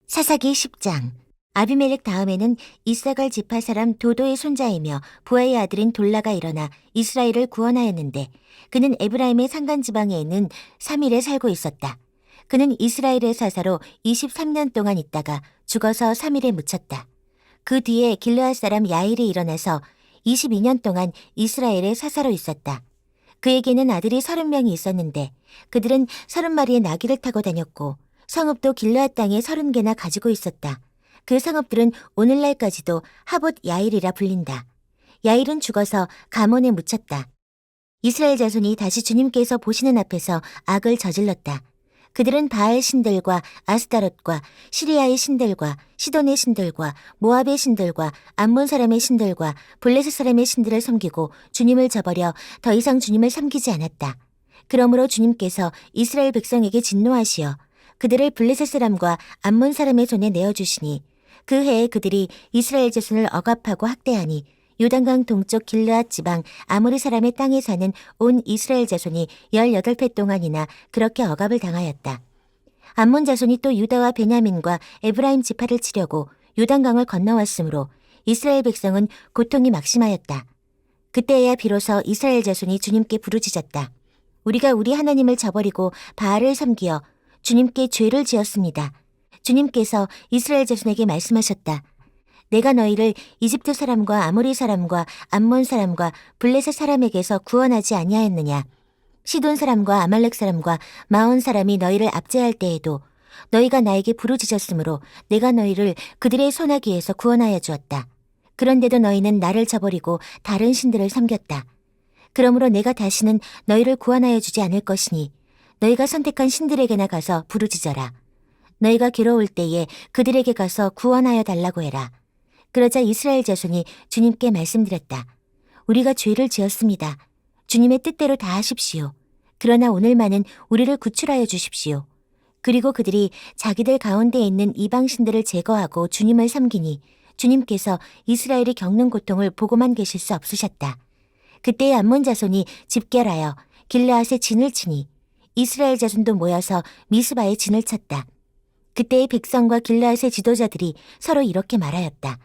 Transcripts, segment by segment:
사사기 10장. 아비멜렉 다음에는 이사갈 지파 사람 도도의 손자이며 부하의 아들인 돌라가 일어나 이스라엘을 구원하였는데 그는 에브라임의 산간 지방에 있는 사밀에 살고 있었다. 그는 이스라엘의 사사로 23년 동안 있다가 죽어서 사밀에 묻혔다. 그 뒤에 길르앗 사람 야일이 일어나서 22년 동안 이스라엘의 사사로 있었다. 그에게는 아들이 30명이 있었는데 그들은 30마리의 나귀를 타고 다녔고 성읍도 길르앗 땅에 30개나 가지고 있었다. 그 성읍들은 오늘날까지도 하봇 야일이라 불린다. 야일은 죽어서 가몬에 묻혔다. 이스라엘 자손이 다시 주님께서 보시는 앞에서 악을 저질렀다. 그들은 바알 신들과 아스타롯과 시리아의 신들과 시돈의 신들과 모압의 신들과 암몬 사람의 신들과 블레셋 사람의 신들을 섬기고 주님을 저버려 더 이상 주님을 섬기지 않았다. 그러므로 주님께서 이스라엘 백성에게 진노하시어 그들을 블레셋 사람과 암몬 사람의 손에 내어주시니 그 해에 그들이 이스라엘 자손을 억압하고 학대하니 요단강 동쪽 길르앗 지방 아모리 사람의 땅에 사는 온 이스라엘 자손이 18회 동안이나 그렇게 억압을 당하였다. 암몬 자손이 또 유다와 베냐민과 에브라임 지파를 치려고 요단강을 건너왔으므로 이스라엘 백성은 고통이 막심하였다. 그때야 비로소 이스라엘 자손이 주님께 부르짖었다. 우리가 우리 하나님을 저버리고 바알을 섬기어 주님께 죄를 지었습니다. 주님께서 이스라엘 자손에게 말씀하셨다. 내가 너희를 이집트 사람과 아모리 사람과 암몬 사람과 블레셋 사람에게서 구원하지 아니하였느냐. 시돈 사람과 아말렉 사람과 마온 사람이 너희를 압제할 때에도 너희가 나에게 부르짖었으므로 내가 너희를 그들의 손아귀에서 구원하여 주었다. 그런데도 너희는 나를 저버리고 다른 신들을 섬겼다. 그러므로 내가 다시는 너희를 구원하여 주지 않을 것이니 너희가 선택한 신들에게나 가서 부르짖어라. 너희가 괴로울 때에 그들에게 가서 구원하여 달라고 해라. 그러자 이스라엘 자손이 주님께 말씀드렸다. 우리가 죄를 지었습니다. 주님의 뜻대로 다 하십시오. 그러나 오늘만은 우리를 구출하여 주십시오. 그리고 그들이 자기들 가운데 있는 이방 신들을 제거하고 주님을 섬기니 주님께서 이스라엘이 겪는 고통을 보고만 계실 수 없으셨다. 그때의 암몬 자손이 집결하여 길르앗에 진을 치니 이스라엘 자손도 모여서 미스바에 진을 쳤다. 그때의 백성과 길르앗의 지도자들이 서로 이렇게 말하였다.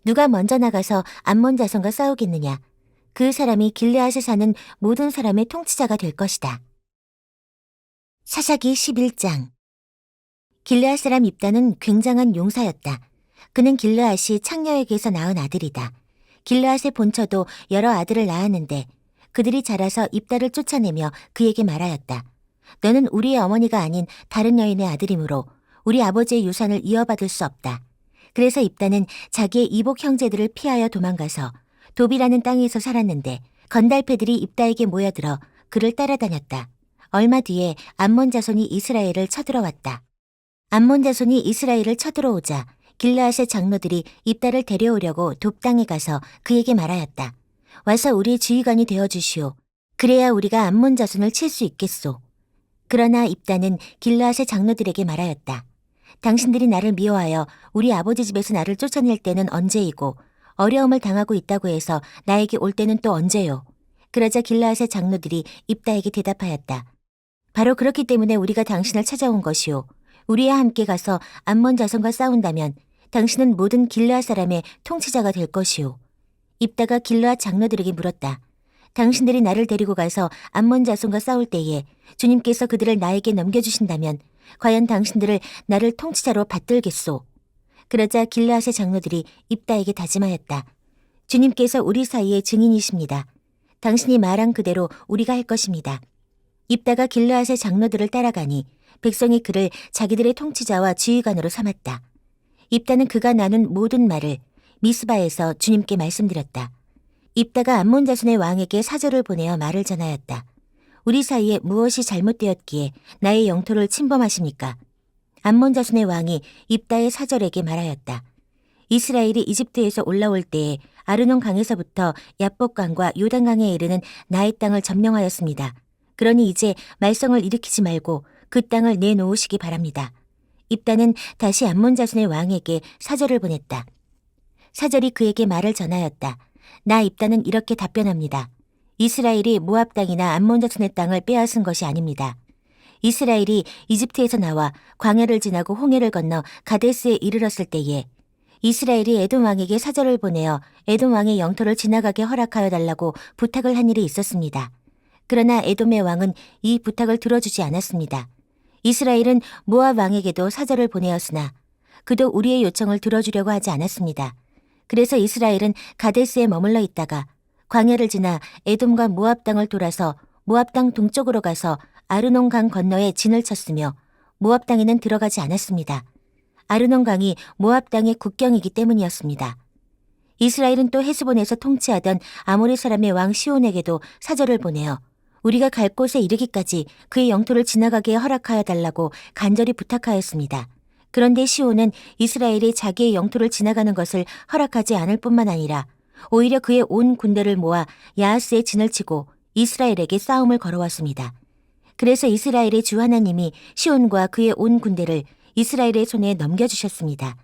누가 먼저 나가서 암몬 자손과 싸우겠느냐. 그 사람이 길르앗에 사는 모든 사람의 통치자가 될 것이다. 사사기 11장. 길르앗 사람 입다는 굉장한 용사였다. 그는 길르앗이 창녀에게서 낳은 아들이다. 길르앗의 본처도 여러 아들을 낳았는데 그들이 자라서 입다를 쫓아내며 그에게 말하였다. 너는 우리의 어머니가 아닌 다른 여인의 아들이므로 우리 아버지의 유산을 이어받을 수 없다. 그래서 입다는 자기의 이복 형제들을 피하여 도망가서 도비라는 땅에서 살았는데 건달패들이 입다에게 모여들어 그를 따라다녔다. 얼마 뒤에 암몬 자손이 이스라엘을 쳐들어왔다. 암몬 자손이 이스라엘을 쳐들어오자 길르앗의 장로들이 입다를 데려오려고 돕 땅에 가서 그에게 말하였다. 와서 우리의 지휘관이 되어주시오. 그래야 우리가 암몬 자손을 칠 수 있겠소. 그러나 입다는 길르앗의 장로들에게 말하였다. 당신들이 나를 미워하여 우리 아버지 집에서 나를 쫓아낼 때는 언제이고 어려움을 당하고 있다고 해서 나에게 올 때는 또 언제요. 그러자 길르앗의 장로들이 입다에게 대답하였다. 바로 그렇기 때문에 우리가 당신을 찾아온 것이오. 우리와 함께 가서 암몬 자손과 싸운다면 당신은 모든 길르앗 사람의 통치자가 될 것이오. 입다가 길르앗 장로들에게 물었다. 당신들이 나를 데리고 가서 암몬 자손과 싸울 때에 주님께서 그들을 나에게 넘겨주신다면 과연 당신들을 나를 통치자로 받들겠소. 그러자 길르앗의 장로들이 입다에게 다짐하였다. 주님께서 우리 사이의 증인이십니다. 당신이 말한 그대로 우리가 할 것입니다. 입다가 길르앗의 장로들을 따라가니 백성이 그를 자기들의 통치자와 지휘관으로 삼았다. 입다는 그가 나눈 모든 말을 미스바에서 주님께 말씀드렸다. 입다가 암몬 자손의 왕에게 사절을 보내어 말을 전하였다. 우리 사이에 무엇이 잘못되었기에 나의 영토를 침범하십니까? 암몬 자손의 왕이 입다의 사절에게 말하였다. 이스라엘이 이집트에서 올라올 때에 아르논 강에서부터 야복강과 요단강에 이르는 나의 땅을 점령하였습니다. 그러니 이제 말썽을 일으키지 말고 그 땅을 내놓으시기 바랍니다. 입다는 다시 암몬 자손의 왕에게 사절을 보냈다. 사절이 그에게 말을 전하였다. 나 입다는 이렇게 답변합니다. 이스라엘이 모압 땅이나 암몬 자손의 땅을 빼앗은 것이 아닙니다. 이스라엘이 이집트에서 나와 광야를 지나고 홍해를 건너 가데스에 이르렀을 때에 이스라엘이 에돔 왕에게 사절을 보내어 에돔 왕의 영토를 지나가게 허락하여 달라고 부탁을 한 일이 있었습니다. 그러나 에돔의 왕은 이 부탁을 들어주지 않았습니다. 이스라엘은 모압 왕에게도 사절을 보내었으나 그도 우리의 요청을 들어주려고 하지 않았습니다. 그래서 이스라엘은 가데스에 머물러 있다가 광야를 지나 에돔과 모압 땅을 돌아서 모압 땅 동쪽으로 가서 아르논 강 건너에 진을 쳤으며 모압 땅에는 들어가지 않았습니다. 아르논 강이 모압 땅의 국경이기 때문이었습니다. 이스라엘은 또 헤스본에서 통치하던 아모리 사람의 왕 시온에게도 사절을 보내어 우리가 갈 곳에 이르기까지 그의 영토를 지나가게 허락하여 달라고 간절히 부탁하였습니다. 그런데 시온은 이스라엘이 자기의 영토를 지나가는 것을 허락하지 않을 뿐만 아니라 오히려 그의 온 군대를 모아 야하스에 진을 치고 이스라엘에게 싸움을 걸어왔습니다. 그래서 이스라엘의 주 하나님이 시온과 그의 온 군대를 이스라엘의 손에 넘겨주셨습니다.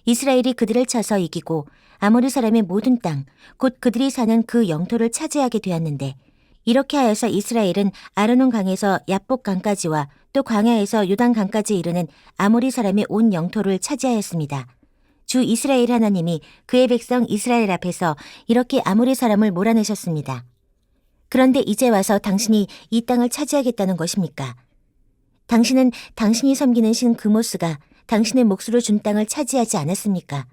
이스라엘이 그들을 쳐서 이기고 아모리 사람의 모든 땅, 곧 그들이 사는 그 영토를 차지하게 되었는데 이렇게 하여서 이스라엘은 아르논 강에서 야복 강까지와 또 광야에서 요단 강까지 이르는 아모리 사람의 온 영토를 차지하였습니다. 주 이스라엘 하나님이 그의 백성 이스라엘 앞에서 이렇게 아모리 사람을 몰아내셨습니다. 그런데 이제 와서 당신이 이 땅을 차지하겠다는 것입니까? 당신은 당신이 섬기는 신 그모스가 당신의 몫으로 준 땅을 차지하지 않았습니까?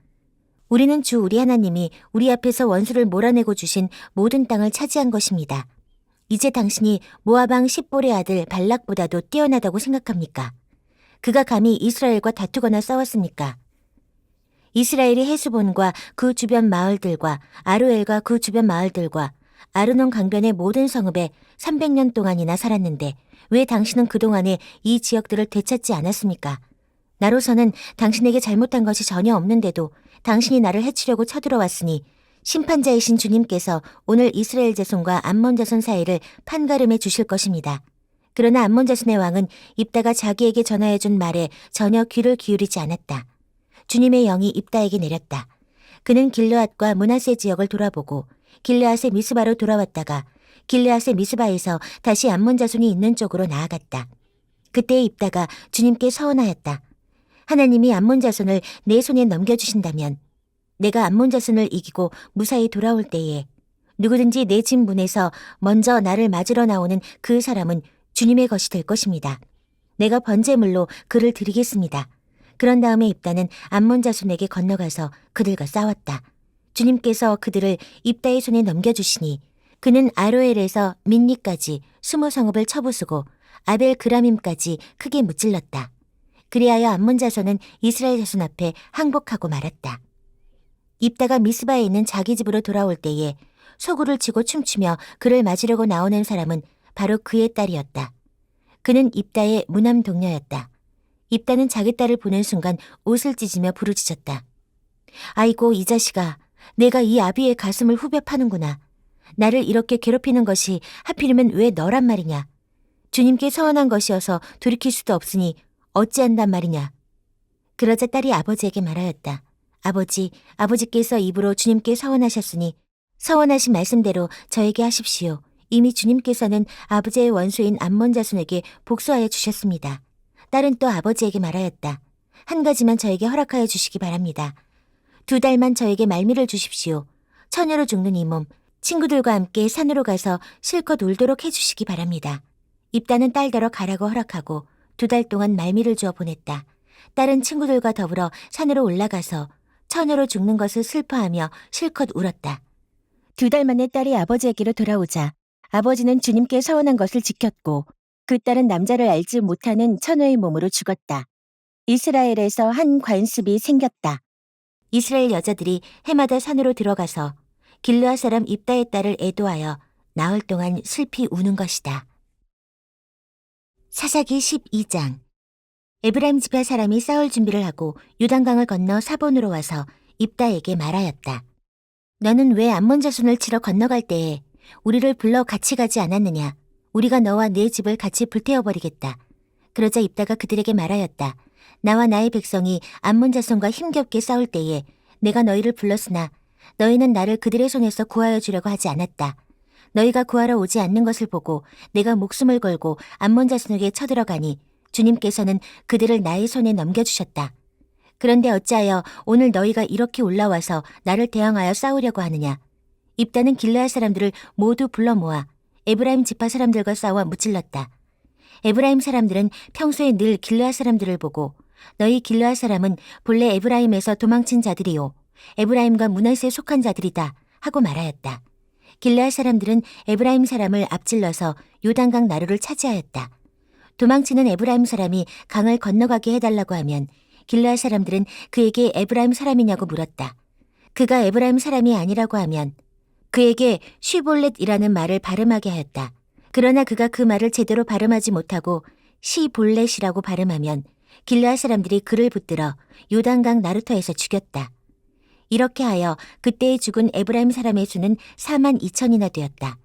우리는 주 우리 하나님이 우리 앞에서 원수를 몰아내고 주신 모든 땅을 차지한 것입니다. 이제 당신이 모압 왕 십볼의 아들 발락보다도 뛰어나다고 생각합니까? 그가 감히 이스라엘과 다투거나 싸웠습니까? 이스라엘이 헤스본과 그 주변 마을들과 아로엘과 그 주변 마을들과 아르논 강변의 모든 성읍에 300년 동안이나 살았는데 왜 당신은 그동안에 이 지역들을 되찾지 않았습니까? 나로서는 당신에게 잘못한 것이 전혀 없는데도 당신이 나를 해치려고 쳐들어왔으니 심판자이신 주님께서 오늘 이스라엘 자손과 암몬 자손 사이를 판가름해 주실 것입니다. 그러나 암몬 자손의 왕은 입다가 자기에게 전하여준 말에 전혀 귀를 기울이지 않았다. 주님의 영이 입다에게 내렸다. 그는 길르앗과 므낫세 지역을 돌아보고 길르앗의 미스바로 돌아왔다가 길르앗의 미스바에서 다시 암몬 자손이 있는 쪽으로 나아갔다. 그때 입다가 주님께 서원하였다. 하나님이 암몬 자손을 내 손에 넘겨주신다면 내가 암몬 자손을 이기고 무사히 돌아올 때에 누구든지 내 집 문에서 먼저 나를 맞으러 나오는 그 사람은 주님의 것이 될 것입니다. 내가 번제물로 그를 드리겠습니다. 그런 다음에 입다는 암몬 자손에게 건너가서 그들과 싸웠다. 주님께서 그들을 입다의 손에 넘겨주시니 그는 아로엘에서 민니까지 20성읍을 쳐부수고 아벨 그라밈까지 크게 무찔렀다. 그리하여 암몬 자손은 이스라엘 자손 앞에 항복하고 말았다. 입다가 미스바에 있는 자기 집으로 돌아올 때에 소구를 치고 춤추며 그를 맞으려고 나오는 사람은 바로 그의 딸이었다. 그는 입다의 무남 동녀였다. 입다는 자기 딸을 보는 순간 옷을 찢으며 부르짖었다. 아이고 이 자식아, 내가 이 아비의 가슴을 후벼 파는구나. 나를 이렇게 괴롭히는 것이 하필이면 왜 너란 말이냐. 주님께 서원한 것이어서 돌이킬 수도 없으니 어찌한단 말이냐. 그러자 딸이 아버지에게 말하였다. 아버지께서 입으로 주님께 서원하셨으니 서원하신 말씀대로 저에게 하십시오. 이미 주님께서는 아버지의 원수인 암몬 자손에게 복수하여 주셨습니다. 딸은 또 아버지에게 말하였다. 한 가지만 저에게 허락하여 주시기 바랍니다. 2달만 저에게 말미를 주십시오. 처녀로 죽는 이 몸, 친구들과 함께 산으로 가서 실컷 울도록 해주시기 바랍니다. 입다는 딸더러 가라고 허락하고 2달 동안 말미를 주어 보냈다. 딸은 친구들과 더불어 산으로 올라가서 처녀로 죽는 것을 슬퍼하며 실컷 울었다. 2달 만에 딸이 아버지에게로 돌아오자 아버지는 주님께 서원한 것을 지켰고 그 딸은 남자를 알지 못하는 처녀의 몸으로 죽었다. 이스라엘에서 한 관습이 생겼다. 이스라엘 여자들이 해마다 산으로 들어가서 길르앗 사람 입다의 딸을 애도하여 나흘 동안 슬피 우는 것이다. 사사기 12장. 에브라임 지파 사람이 싸울 준비를 하고 요단강을 건너 사본으로 와서 입다에게 말하였다. 너는 왜 암몬 자손을 치러 건너갈 때에 우리를 불러 같이 가지 않았느냐. 우리가 너와 네 집을 같이 불태워버리겠다. 그러자 입다가 그들에게 말하였다. 나와 나의 백성이 암몬 자손과 힘겹게 싸울 때에 내가 너희를 불렀으나 너희는 나를 그들의 손에서 구하여 주려고 하지 않았다. 너희가 구하러 오지 않는 것을 보고 내가 목숨을 걸고 암몬 자손에게 쳐들어가니 주님께서는 그들을 나의 손에 넘겨주셨다. 그런데 어찌하여 오늘 너희가 이렇게 올라와서 나를 대항하여 싸우려고 하느냐? 입다는 길르앗 사람들을 모두 불러 모아 에브라임 지파 사람들과 싸워 무찔렀다. 에브라임 사람들은 평소에 늘 길르앗 사람들을 보고 너희 길르앗 사람은 본래 에브라임에서 도망친 자들이요 에브라임과 므낫세에 속한 자들이다 하고 말하였다. 길르앗 사람들은 에브라임 사람을 앞질러서 요단강 나루를 차지하였다. 도망치는 에브라임 사람이 강을 건너가게 해달라고 하면 길르앗 사람들은 그에게 에브라임 사람이냐고 물었다. 그가 에브라임 사람이 아니라고 하면 그에게 쉬볼렛이라는 말을 발음하게 하였다. 그러나 그가 그 말을 제대로 발음하지 못하고 시볼렛이라고 발음하면 길르앗 사람들이 그를 붙들어 요단강 나루터에서 죽였다. 이렇게 하여 그때에 죽은 에브라임 사람의 수는 4만 2천이나 되었다.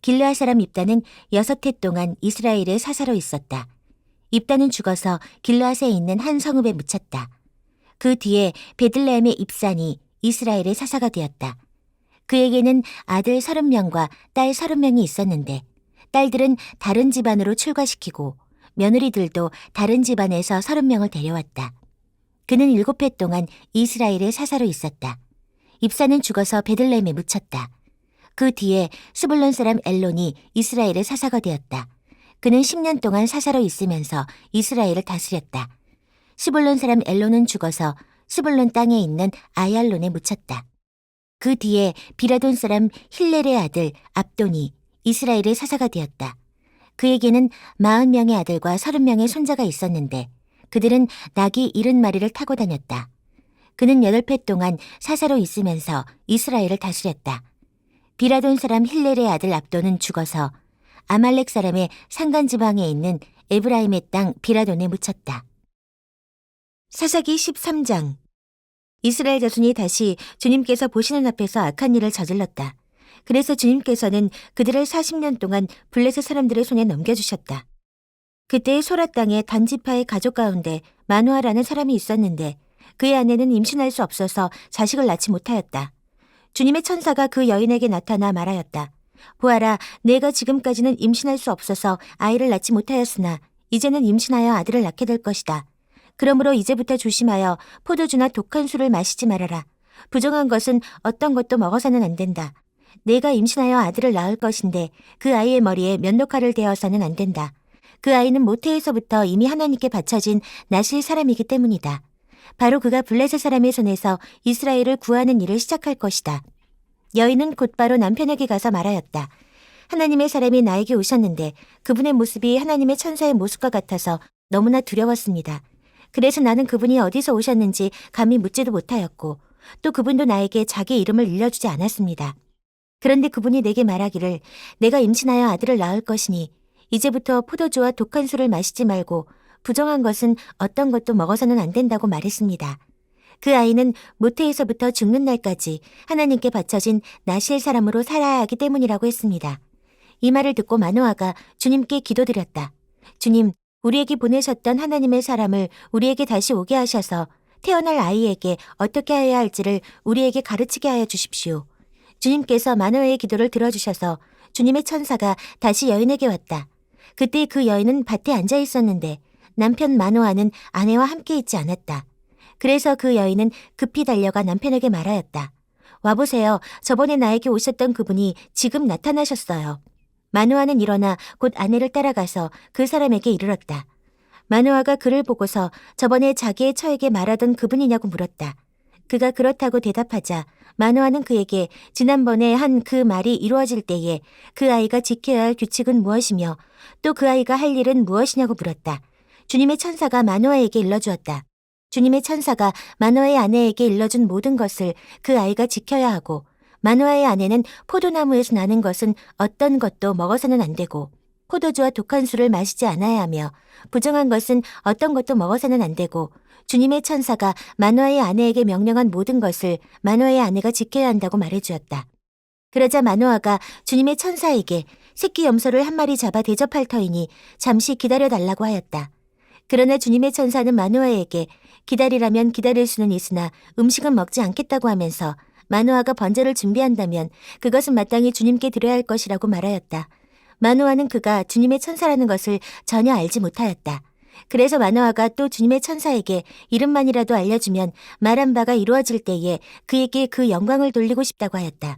길르앗 사람 입다는 6해 동안 이스라엘의 사사로 있었다. 입다는 죽어서 길르앗에 있는 한 성읍에 묻혔다. 그 뒤에 베들레헴의 입산이 이스라엘의 사사가 되었다. 그에게는 아들 30명과 딸 30명이 있었는데 딸들은 다른 집안으로 출가시키고 며느리들도 다른 집안에서 30명을 데려왔다. 그는 7해 동안 이스라엘의 사사로 있었다. 입사는 죽어서 베들레헴에 묻혔다. 그 뒤에 스불론 사람 엘론이 이스라엘의 사사가 되었다. 그는 10년 동안 사사로 있으면서 이스라엘을 다스렸다. 스불론 사람 엘론은 죽어서 스불론 땅에 있는 아얄론에 묻혔다. 그 뒤에 비라돈 사람 힐렐의 아들 압돈이 이스라엘의 사사가 되었다. 그에게는 40명의 아들과 30명의 손자가 있었는데 그들은 낙이 70마리를 타고 다녔다. 그는 8해 동안 사사로 있으면서 이스라엘을 다스렸다. 비라돈 사람 힐렐의 아들 압돈은 죽어서 아말렉 사람의 산간지방에 있는 에브라임의 땅 비라돈에 묻혔다. 사사기 13장. 이스라엘 자손이 다시 주님께서 보시는 앞에서 악한 일을 저질렀다. 그래서 주님께서는 그들을 40년 동안 블레셋 사람들의 손에 넘겨주셨다. 그때 소라 땅의 단지파의 가족 가운데 마누아라는 사람이 있었는데 그의 아내는 임신할 수 없어서 자식을 낳지 못하였다. 주님의 천사가 그 여인에게 나타나 말하였다. 보아라, 내가 지금까지는 임신할 수 없어서 아이를 낳지 못하였으나 이제는 임신하여 아들을 낳게 될 것이다. 그러므로 이제부터 조심하여 포도주나 독한 술을 마시지 말아라. 부정한 것은 어떤 것도 먹어서는 안 된다. 내가 임신하여 아들을 낳을 것인데 그 아이의 머리에 면도칼을 대어서는 안 된다. 그 아이는 모태에서부터 이미 하나님께 바쳐진 나실 사람이기 때문이다. 바로 그가 블레셋 사람의 손에서 이스라엘을 구하는 일을 시작할 것이다. 여인은 곧바로 남편에게 가서 말하였다. 하나님의 사람이 나에게 오셨는데 그분의 모습이 하나님의 천사의 모습과 같아서 너무나 두려웠습니다. 그래서 나는 그분이 어디서 오셨는지 감히 묻지도 못하였고 또 그분도 나에게 자기 이름을 일러주지 않았습니다. 그런데 그분이 내게 말하기를 내가 임신하여 아들을 낳을 것이니 이제부터 포도주와 독한 술을 마시지 말고 부정한 것은 어떤 것도 먹어서는 안 된다고 말했습니다. 그 아이는 모태에서부터 죽는 날까지 하나님께 바쳐진 나실 사람으로 살아야 하기 때문이라고 했습니다. 이 말을 듣고 마노아가 주님께 기도드렸다. 주님, 우리에게 보내셨던 하나님의 사람을 우리에게 다시 오게 하셔서 태어날 아이에게 어떻게 해야 할지를 우리에게 가르치게 하여 주십시오. 주님께서 마노아의 기도를 들어주셔서 주님의 천사가 다시 여인에게 왔다. 그때 그 여인은 밭에 앉아 있었는데 남편 마노아는 아내와 함께 있지 않았다. 그래서 그 여인은 급히 달려가 남편에게 말하였다. 와보세요. 저번에 나에게 오셨던 그분이 지금 나타나셨어요. 마노아는 일어나 곧 아내를 따라가서 그 사람에게 이르렀다. 마노아가 그를 보고서 저번에 자기의 처에게 말하던 그분이냐고 물었다. 그가 그렇다고 대답하자 마노아는 그에게 지난번에 한 그 말이 이루어질 때에 그 아이가 지켜야 할 규칙은 무엇이며 또 그 아이가 할 일은 무엇이냐고 물었다. 주님의 천사가 마노아에게 일러주었다. 주님의 천사가 마노아의 아내에게 일러준 모든 것을 그 아이가 지켜야 하고 마노아의 아내는 포도나무에서 나는 것은 어떤 것도 먹어서는 안 되고 포도주와 독한 술을 마시지 않아야 하며 부정한 것은 어떤 것도 먹어서는 안 되고 주님의 천사가 마노아의 아내에게 명령한 모든 것을 마노아의 아내가 지켜야 한다고 말해주었다. 그러자 마노아가 주님의 천사에게 새끼 염소를 한 마리 잡아 대접할 터이니 잠시 기다려달라고 하였다. 그러나 주님의 천사는 마노아에게 기다리라면 기다릴 수는 있으나 음식은 먹지 않겠다고 하면서 마노아가 번제를 준비한다면 그것은 마땅히 주님께 드려야 할 것이라고 말하였다. 마노아는 그가 주님의 천사라는 것을 전혀 알지 못하였다. 그래서 마노아가 또 주님의 천사에게 이름만이라도 알려주면 말한 바가 이루어질 때에 그에게 그 영광을 돌리고 싶다고 하였다.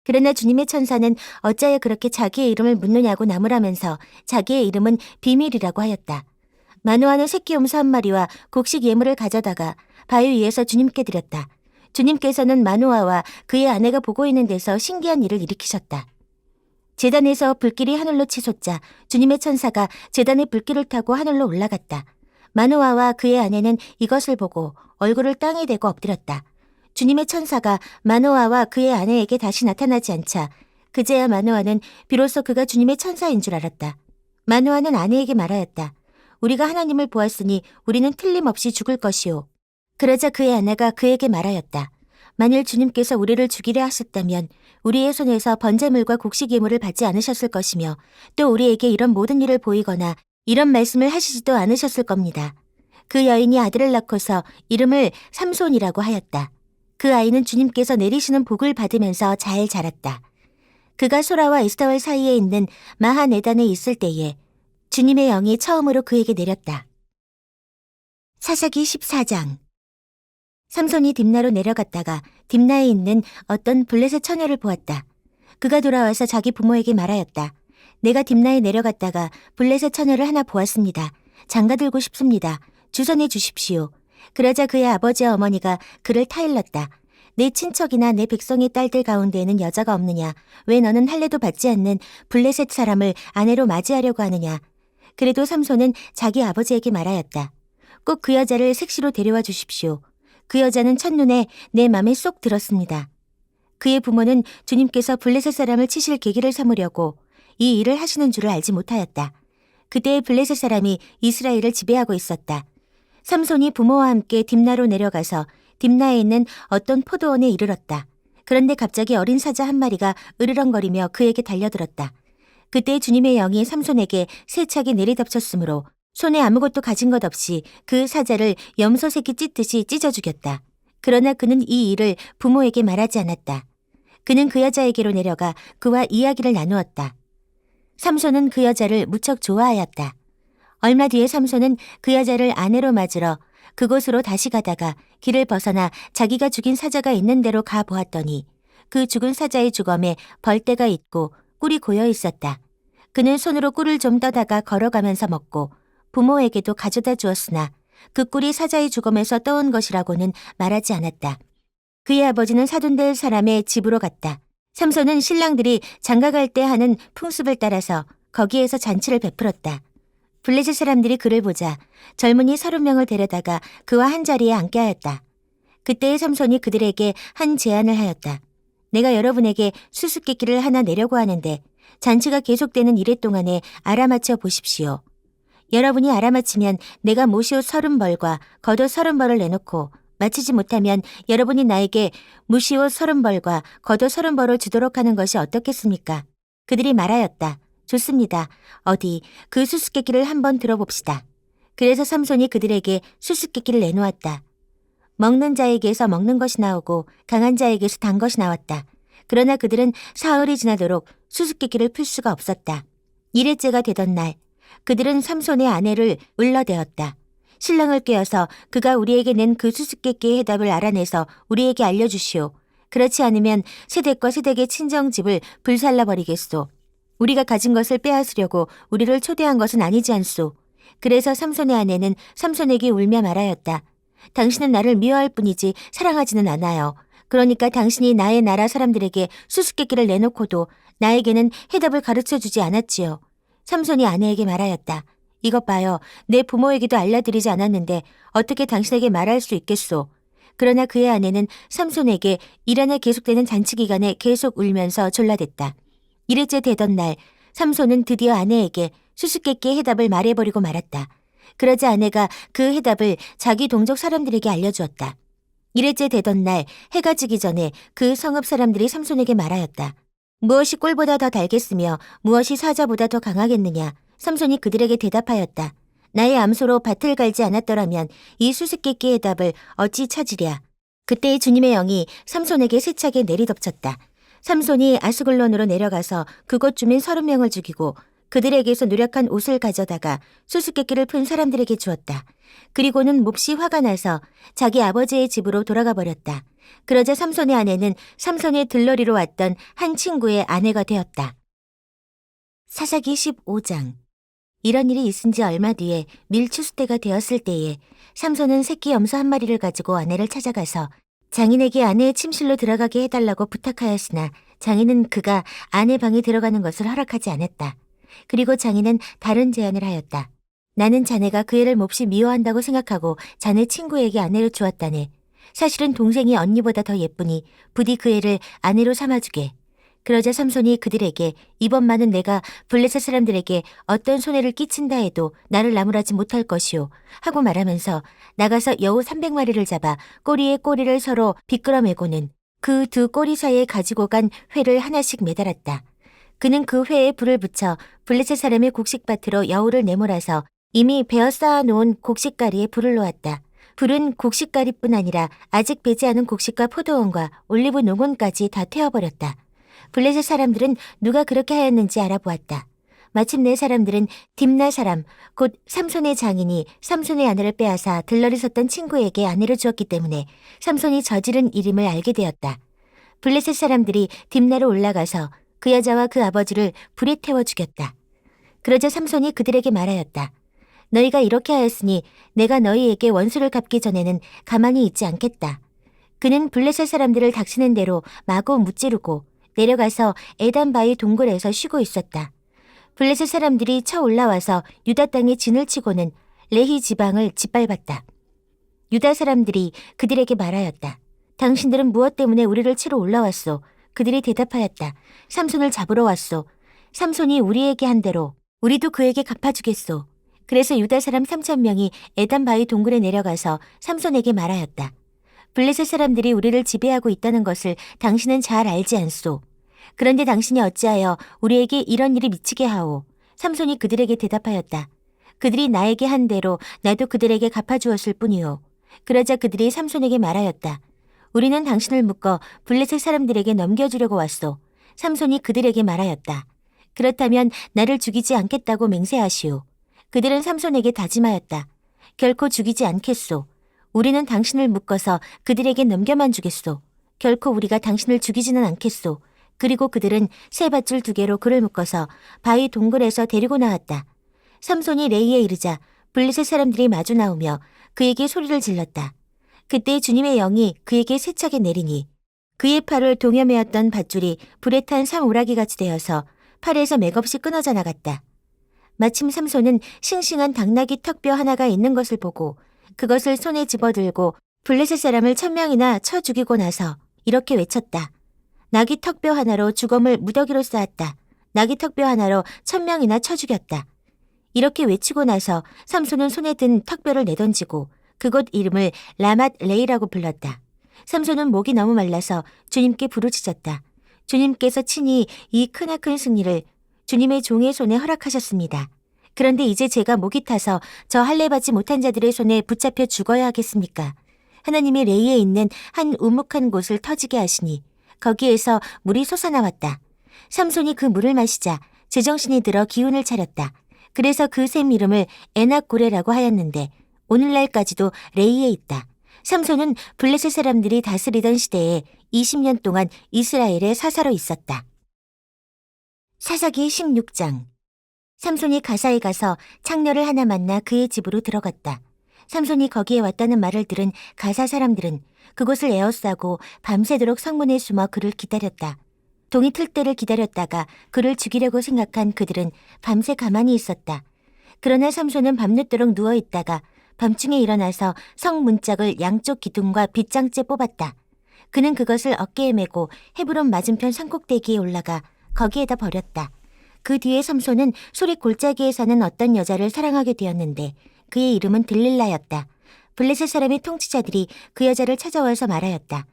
그러나 주님의 천사는 어찌하여 그렇게 자기의 이름을 묻느냐고 나무라면서 자기의 이름은 비밀이라고 하였다. 마노아는 새끼 염소 한 마리와 곡식 예물을 가져다가 바위 위에서 주님께 드렸다. 주님께서는 마노아와 그의 아내가 보고 있는 데서 신기한 일을 일으키셨다. 제단에서 불길이 하늘로 치솟자 주님의 천사가 제단의 불길을 타고 하늘로 올라갔다. 마노아와 그의 아내는 이것을 보고 얼굴을 땅에 대고 엎드렸다. 주님의 천사가 마노아와 그의 아내에게 다시 나타나지 않자 그제야 마노아는 비로소 그가 주님의 천사인 줄 알았다. 마노아는 아내에게 말하였다. 우리가 하나님을 보았으니 우리는 틀림없이 죽을 것이오. 그러자 그의 아내가 그에게 말하였다. 만일 주님께서 우리를 죽이려 하셨다면 우리의 손에서 번제물과 곡식 예물을 받지 않으셨을 것이며 또 우리에게 이런 모든 일을 보이거나 이런 말씀을 하시지도 않으셨을 겁니다. 그 여인이 아들을 낳고서 이름을 삼손이라고 하였다. 그 아이는 주님께서 내리시는 복을 받으면서 잘 자랐다. 그가 소라와 에스타올 사이에 있는 마하네단에 있을 때에 주님의 영이 처음으로 그에게 내렸다. 사사기 14장. 삼손이 딥나로 내려갔다가 딥나에 있는 어떤 블레셋 처녀를 보았다. 그가 돌아와서 자기 부모에게 말하였다. 내가 딥나에 내려갔다가 블레셋 처녀를 하나 보았습니다. 장가들고 싶습니다. 주선해 주십시오. 그러자 그의 아버지와 어머니가 그를 타일렀다. 내 친척이나 내 백성의 딸들 가운데에는 여자가 없느냐? 왜 너는 할례도 받지 않는 블레셋 사람을 아내로 맞이하려고 하느냐? 그래도 삼손은 자기 아버지에게 말하였다. 꼭 그 여자를 색시로 데려와 주십시오. 그 여자는 첫눈에 내 맘에 쏙 들었습니다. 그의 부모는 주님께서 블레셋 사람을 치실 계기를 삼으려고 이 일을 하시는 줄을 알지 못하였다. 그때의 블레셋 사람이 이스라엘을 지배하고 있었다. 삼손이 부모와 함께 딥나로 내려가서 딥나에 있는 어떤 포도원에 이르렀다. 그런데 갑자기 어린 사자 한 마리가 으르렁거리며 그에게 달려들었다. 그때 주님의 영이 삼손에게 세차게 내리덮쳤으므로 손에 아무것도 가진 것 없이 그 사자를 염소 새끼 찢듯이 찢어 죽였다. 그러나 그는 이 일을 부모에게 말하지 않았다. 그는 그 여자에게로 내려가 그와 이야기를 나누었다. 삼손은 그 여자를 무척 좋아하였다. 얼마 뒤에 삼손은 그 여자를 아내로 맞으러 그곳으로 다시 가다가 길을 벗어나 자기가 죽인 사자가 있는 데로 가 보았더니 그 죽은 사자의 주검에 벌떼가 있고 꿀이 고여 있었다. 그는 손으로 꿀을 좀 떠다가 걸어가면서 먹고 부모에게도 가져다 주었으나 그 꿀이 사자의 주검에서 떠온 것이라고는 말하지 않았다. 그의 아버지는 사돈될 사람의 집으로 갔다. 삼손은 신랑들이 장가갈 때 하는 풍습을 따라서 거기에서 잔치를 베풀었다. 블레셋 사람들이 그를 보자 젊은이 30명을 데려다가 그와 한 자리에 앉게 하였다. 그때의 삼손이 그들에게 한 제안을 하였다. 내가 여러분에게 수수께끼를 하나 내려고 하는데 잔치가 계속되는 이래 동안에 알아맞혀 보십시오. 여러분이 알아맞히면 내가 모시옷 30벌과 겉옷 30벌을 내놓고 마치지 못하면 여러분이 나에게 무시옷 30벌과 겉옷 30벌을 주도록 하는 것이 어떻겠습니까? 그들이 말하였다. 좋습니다. 어디 그 수수께끼를 한번 들어봅시다. 그래서 삼손이 그들에게 수수께끼를 내놓았다. 먹는 자에게서 먹는 것이 나오고 강한 자에게서 단 것이 나왔다. 그러나 그들은 사흘이 지나도록 수수께끼를 풀 수가 없었다. 1회째가 되던 날 그들은 삼손의 아내를 울러대었다. 신랑을 깨어서 그가 우리에게 낸 그 수수께끼의 해답을 알아내서 우리에게 알려주시오. 그렇지 않으면 세댁과 세댁의 친정집을 불살라버리겠소. 우리가 가진 것을 빼앗으려고 우리를 초대한 것은 아니지 않소. 그래서 삼손의 아내는 삼손에게 울며 말하였다. 당신은 나를 미워할 뿐이지 사랑하지는 않아요. 그러니까 당신이 나의 나라 사람들에게 수수께끼를 내놓고도 나에게는 해답을 가르쳐주지 않았지요. 삼손이 아내에게 말하였다. 이것 봐요. 내 부모에게도 알려드리지 않았는데 어떻게 당신에게 말할 수 있겠소. 그러나 그의 아내는 삼손에게 1년에 계속되는 잔치 기간에 계속 울면서 졸라댔다. 1회째 되던 날 삼손은 드디어 아내에게 수수께끼의 해답을 말해버리고 말았다. 그러자 아내가 그 해답을 자기 동족 사람들에게 알려주었다. 1회째 되던 날 해가 지기 전에 그 성읍 사람들이 삼손에게 말하였다. 무엇이 꿀보다 더 달겠으며 무엇이 사자보다 더 강하겠느냐. 삼손이 그들에게 대답하였다. 나의 암소로 밭을 갈지 않았더라면 이 수수께끼의 해답을 어찌 찾으랴. 그때 주님의 영이 삼손에게 세차게 내리덮쳤다. 삼손이 아스글론으로 내려가서 그곳 주민 30명을 죽이고 그들에게서 누락한 옷을 가져다가 수수께끼를 푼 사람들에게 주었다. 그리고는 몹시 화가 나서 자기 아버지의 집으로 돌아가 버렸다. 그러자 삼손의 아내는 삼손의 들러리로 왔던 한 친구의 아내가 되었다. 사사기 15장. 이런 일이 있은 지 얼마 뒤에 밀추수 때가 되었을 때에 삼손은 새끼 염소 한 마리를 가지고 아내를 찾아가서 장인에게 아내의 침실로 들어가게 해달라고 부탁하였으나 장인은 그가 아내 방에 들어가는 것을 허락하지 않았다. 그리고 장인은 다른 제안을 하였다. 나는 자네가 그 애를 몹시 미워한다고 생각하고 자네 친구에게 아내로 주었다네. 사실은 동생이 언니보다 더 예쁘니 부디 그 애를 아내로 삼아주게. 그러자 삼손이 그들에게 이번만은 내가 블레셋 사람들에게 어떤 손해를 끼친다 해도 나를 나무라지 못할 것이오 하고 말하면서 나가서 여우 300마리를 잡아 꼬리에 꼬리를 서로 비끄러매고는 그 두 꼬리 사이에 가지고 간 회를 하나씩 매달았다. 그는 그 회에 불을 붙여 블레셋 사람의 곡식밭으로 여우를 내몰아서 이미 베어 쌓아놓은 곡식가리에 불을 놓았다. 불은 곡식가리뿐 아니라 아직 배지 않은 곡식과 포도원과 올리브 농원까지 다 태워버렸다. 블레셋 사람들은 누가 그렇게 하였는지 알아보았다. 마침내 사람들은 딥나 사람, 곧 삼손의 장인이 삼손의 아내를 빼앗아 들러리 섰던 친구에게 아내로 주었기 때문에 삼손이 저지른 일임을 알게 되었다. 블레셋 사람들이 딥나로 올라가서 그 여자와 그 아버지를 불에 태워 죽였다. 그러자 삼손이 그들에게 말하였다. 너희가 이렇게 하였으니 내가 너희에게 원수를 갚기 전에는 가만히 있지 않겠다. 그는 블레셋 사람들을 닥치는 대로 마구 무찌르고 내려가서 에단바위 동굴에서 쉬고 있었다. 블레셋 사람들이 쳐 올라와서 유다 땅에 진을 치고는 레히 지방을 짓밟았다. 유다 사람들이 그들에게 말하였다. 당신들은 무엇 때문에 우리를 치러 올라왔소? 그들이 대답하였다. 삼손을 잡으러 왔소. 삼손이 우리에게 한 대로 우리도 그에게 갚아주겠소. 그래서 유다 사람 3,000명이 에단바위 동굴에 내려가서 삼손에게 말하였다. 블레셋 사람들이 우리를 지배하고 있다는 것을 당신은 잘 알지 않소. 그런데 당신이 어찌하여 우리에게 이런 일이 미치게 하오. 삼손이 그들에게 대답하였다. 그들이 나에게 한 대로 나도 그들에게 갚아주었을 뿐이오. 그러자 그들이 삼손에게 말하였다. 우리는 당신을 묶어 블레셋 사람들에게 넘겨주려고 왔소. 삼손이 그들에게 말하였다. 그렇다면 나를 죽이지 않겠다고 맹세하시오. 그들은 삼손에게 다짐하였다. 결코 죽이지 않겠소. 우리는 당신을 묶어서 그들에게 넘겨만 주겠소. 결코 우리가 당신을 죽이지는 않겠소. 그리고 그들은 새 밧줄 2개로 그를 묶어서 바위 동굴에서 데리고 나왔다. 삼손이 레이에 이르자 블레셋 사람들이 마주 나오며 그에게 소리를 질렀다. 그때 주님의 영이 그에게 세차게 내리니 그의 팔을 동여매었던 밧줄이 불에 탄 삼오라기같이 되어서 팔에서 맥없이 끊어져 나갔다. 마침 삼손은 싱싱한 당나귀 턱뼈 하나가 있는 것을 보고 그것을 손에 집어들고 블레셋 사람을 1,000명이나 쳐 죽이고 나서 이렇게 외쳤다. 나귀 턱뼈 하나로 주검을 무더기로 쌓았다. 나귀 턱뼈 하나로 1,000명이나 쳐 죽였다. 이렇게 외치고 나서 삼손은 손에 든 턱뼈를 내던지고 그곳 이름을 라맛 레이라고 불렀다. 삼손은 목이 너무 말라서 주님께 부르짖었다. 주님께서 친히 이 크나큰 승리를 주님의 종의 손에 허락하셨습니다. 그런데 이제 제가 목이 타서 저 할례받지 못한 자들의 손에 붙잡혀 죽어야 하겠습니까? 하나님이 레이에 있는 한 우묵한 곳을 터지게 하시니 거기에서 물이 솟아나왔다. 삼손이 그 물을 마시자 제정신이 들어 기운을 차렸다. 그래서 그 샘 이름을 에낙고레라고 하였는데 오늘날까지도 레이에 있다. 삼손은 블레셋 사람들이 다스리던 시대에 20년 동안 이스라엘의 사사로 있었다. 사사기 16장. 삼손이 가사에 가서 창녀를 하나 만나 그의 집으로 들어갔다. 삼손이 거기에 왔다는 말을 들은 가사 사람들은 그곳을 에워싸고 밤새도록 성문에 숨어 그를 기다렸다. 동이 틀 때를 기다렸다가 그를 죽이려고 생각한 그들은 밤새 가만히 있었다. 그러나 삼손은 밤늦도록 누워있다가 밤중에 일어나서 성 문짝을 양쪽 기둥과 빗장째 뽑았다. 그는 그것을 어깨에 메고 헤브론 맞은편 산꼭대기에 올라가 거기에다 버렸다. 그 뒤에 삼손은 소리 골짜기에 사는 어떤 여자를 사랑하게 되었는데 그의 이름은 들릴라였다. 블레셋 사람의 통치자들이 그 여자를 찾아와서 말하였다.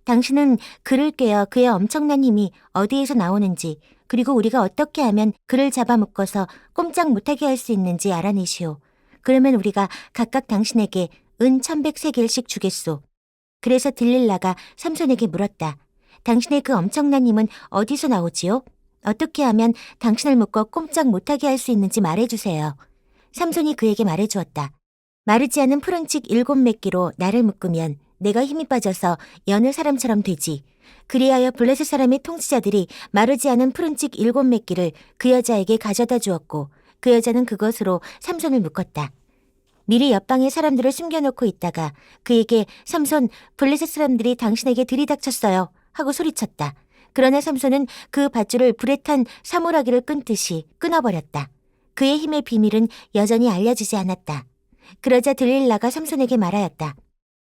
당신은 그를 꿰어 그의 엄청난 힘이 어디에서 나오는지 그리고 우리가 어떻게 하면 그를 잡아묶어서 꼼짝 못하게 할 수 있는지 알아내시오. 그러면 우리가 각각 당신에게 은 1,100세겔씩 주겠소. 그래서 들릴라가 삼손에게 물었다. 당신의 그 엄청난 힘은 어디서 나오지요? 어떻게 하면 당신을 묶어 꼼짝 못하게 할 수 있는지 말해주세요. 삼손이 그에게 말해주었다. 마르지 않은 푸른칙 7매끼로 나를 묶으면 내가 힘이 빠져서 여느 사람처럼 되지. 그리하여 블레셋 사람의 통치자들이 마르지 않은 푸른칙 7매끼를 그 여자에게 가져다 주었고 그 여자는 그것으로 삼손을 묶었다. 미리 옆방에 사람들을 숨겨놓고 있다가 그에게 삼손, 블레셋 사람들이 당신에게 들이닥쳤어요 하고 소리쳤다. 그러나 삼손은 그 밧줄을 불에 탄 사물하기를 끊듯이 끊어버렸다. 그의 힘의 비밀은 여전히 알려지지 않았다. 그러자 들릴라가 삼손에게 말하였다.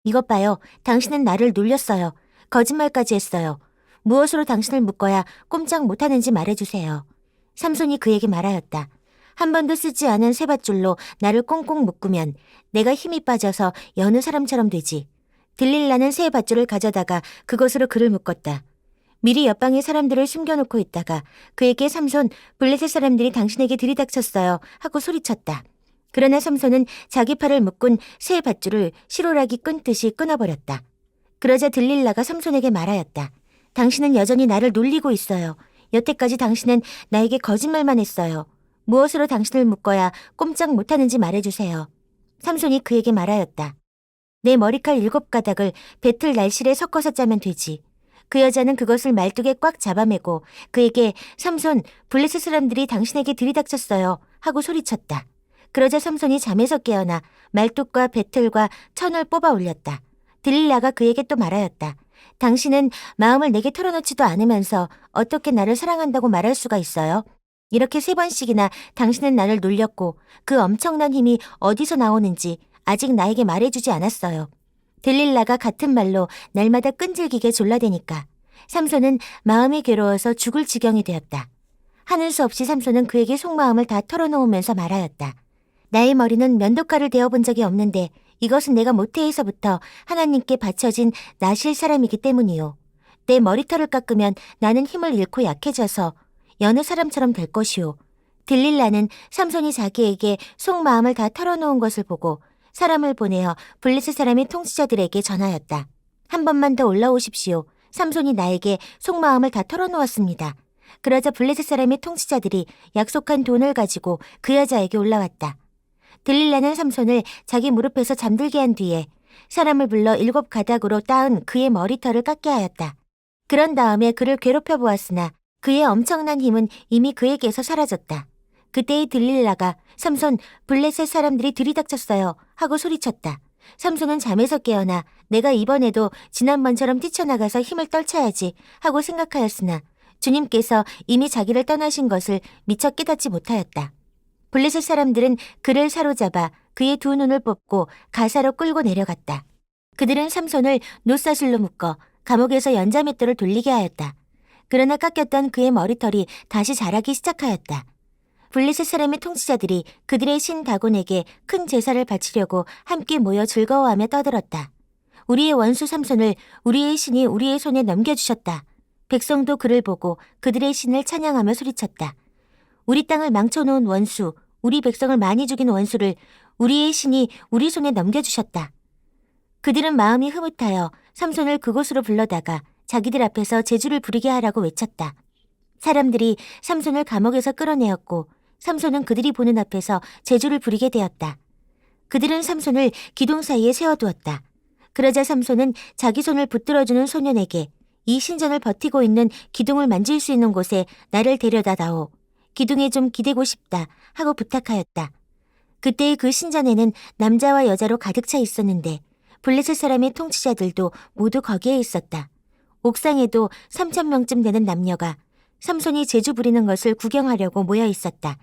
이것 봐요. 당신은 나를 놀렸어요. 거짓말까지 했어요. 무엇으로 당신을 묶어야 꼼짝 못하는지 말해주세요. 삼손이 그에게 말하였다. 한 번도 쓰지 않은 쇠밧줄로 나를 꽁꽁 묶으면 내가 힘이 빠져서 여느 사람처럼 되지. 들릴라는 새 밧줄을 가져다가 그것으로 그를 묶었다. 미리 옆방에 사람들을 숨겨놓고 있다가 그에게 삼손, 블레셋 사람들이 당신에게 들이닥쳤어요 하고 소리쳤다. 그러나 삼손은 자기 팔을 묶은 새 밧줄을 실오라기 끊듯이 끊어버렸다. 그러자 들릴라가 삼손에게 말하였다. 당신은 여전히 나를 놀리고 있어요. 여태까지 당신은 나에게 거짓말만 했어요. 무엇으로 당신을 묶어야 꼼짝 못하는지 말해주세요. 삼손이 그에게 말하였다. 내 머리칼 7가닥을 배틀 날실에 섞어서 짜면 되지. 그 여자는 그것을 말뚝에 꽉 잡아매고 그에게 삼손, 블레셋 사람들이 당신에게 들이닥쳤어요 하고 소리쳤다. 그러자 삼손이 잠에서 깨어나 말뚝과 배틀과 천을 뽑아 올렸다. 들릴라가 그에게 또 말하였다. 당신은 마음을 내게 털어놓지도 않으면서 어떻게 나를 사랑한다고 말할 수가 있어요? 이렇게 3번씩이나 당신은 나를 놀렸고 그 엄청난 힘이 어디서 나오는지 아직 나에게 말해주지 않았어요. 들릴라가 같은 말로 날마다 끈질기게 졸라대니까 삼손은 마음이 괴로워서 죽을 지경이 되었다. 하는 수 없이 삼손은 그에게 속마음을 다 털어놓으면서 말하였다. 나의 머리는 면도칼을 대어본 적이 없는데 이것은 내가 모태에서부터 하나님께 바쳐진 나실 사람이기 때문이요. 내 머리털을 깎으면 나는 힘을 잃고 약해져서 여느 사람처럼 될 것이요. 들릴라는 삼손이 자기에게 속마음을 다 털어놓은 것을 보고 사람을 보내어 블레셋 사람의 통치자들에게 전하였다. 한 번만 더 올라오십시오. 삼손이 나에게 속마음을 다 털어놓았습니다. 그러자 블레셋 사람의 통치자들이 약속한 돈을 가지고 그 여자에게 올라왔다. 들릴라는 삼손을 자기 무릎에서 잠들게 한 뒤에 사람을 불러 7가닥으로 따은 그의 머리털을 깎게 하였다. 그런 다음에 그를 괴롭혀 보았으나 그의 엄청난 힘은 이미 그에게서 사라졌다. 그때의 들릴라가 삼손, 블레셋 사람들이 들이닥쳤어요 하고 소리쳤다. 삼손은 잠에서 깨어나 내가 이번에도 지난번처럼 뛰쳐나가서 힘을 떨쳐야지 하고 생각하였으나 주님께서 이미 자기를 떠나신 것을 미처 깨닫지 못하였다. 블레셋 사람들은 그를 사로잡아 그의 2눈을 뽑고 가사로 끌고 내려갔다. 그들은 삼손을 놋사슬로 묶어 감옥에서 연자맷돌을 돌리게 하였다. 그러나 깎였던 그의 머리털이 다시 자라기 시작하였다. 블레셋 사람의 통치자들이 그들의 신 다곤에게 큰 제사를 바치려고 함께 모여 즐거워하며 떠들었다. 우리의 원수 삼손을 우리의 신이 우리의 손에 넘겨주셨다. 백성도 그를 보고 그들의 신을 찬양하며 소리쳤다. 우리 땅을 망쳐놓은 원수, 우리 백성을 많이 죽인 원수를 우리의 신이 우리 손에 넘겨주셨다. 그들은 마음이 흐뭇하여 삼손을 그곳으로 불러다가 자기들 앞에서 제주를 부리게 하라고 외쳤다. 사람들이 삼손을 감옥에서 끌어내었고 삼손은 그들이 보는 앞에서 제주를 부리게 되었다. 그들은 삼손을 기둥 사이에 세워두었다. 그러자 삼손은 자기 손을 붙들어주는 소년에게 이 신전을 버티고 있는 기둥을 만질 수 있는 곳에 나를 데려다 다오. 기둥에 좀 기대고 싶다 하고 부탁하였다. 그때의 그 신전에는 남자와 여자로 가득 차 있었는데 블레셋 사람의 통치자들도 모두 거기에 있었다. 옥상에도 3,000명쯤 되는 남녀가 삼손이 제주 부리는 것을 구경하려고 모여 있었다.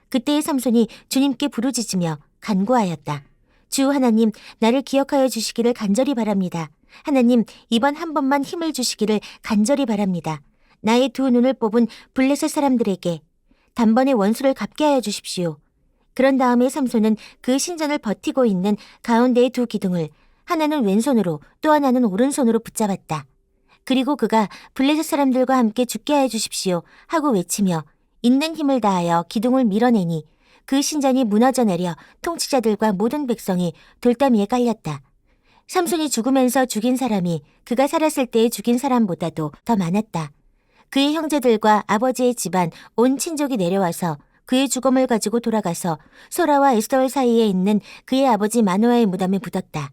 그때의 삼손이 주님께 부르짖으며 간구하였다. 주 하나님, 나를 기억하여 주시기를 간절히 바랍니다. 하나님, 이번 한 번만 힘을 주시기를 간절히 바랍니다. 나의 2눈을 뽑은 블레셋 사람들에게 단번에 원수를 갚게 하여 주십시오. 그런 다음에 삼손은 그 신전을 버티고 있는 가운데의 2 기둥을 하나는 왼손으로 또 하나는 오른손으로 붙잡았다. 그리고 그가 블레셋 사람들과 함께 죽게 하여 주십시오 하고 외치며 있는 힘을 다하여 기둥을 밀어내니 그 신전이 무너져 내려 통치자들과 모든 백성이 돌담 위에 깔렸다. 삼손이 죽으면서 죽인 사람이 그가 살았을 때에 죽인 사람보다도 더 많았다. 그의 형제들과 아버지의 집안 온 친족이 내려와서 그의 죽음을 가지고 돌아가서 소라와 에스더울 사이에 있는 그의 아버지 마노아의 무덤에 묻었다.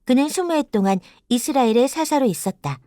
그는 20해 동안 이스라엘의 사사로 있었다.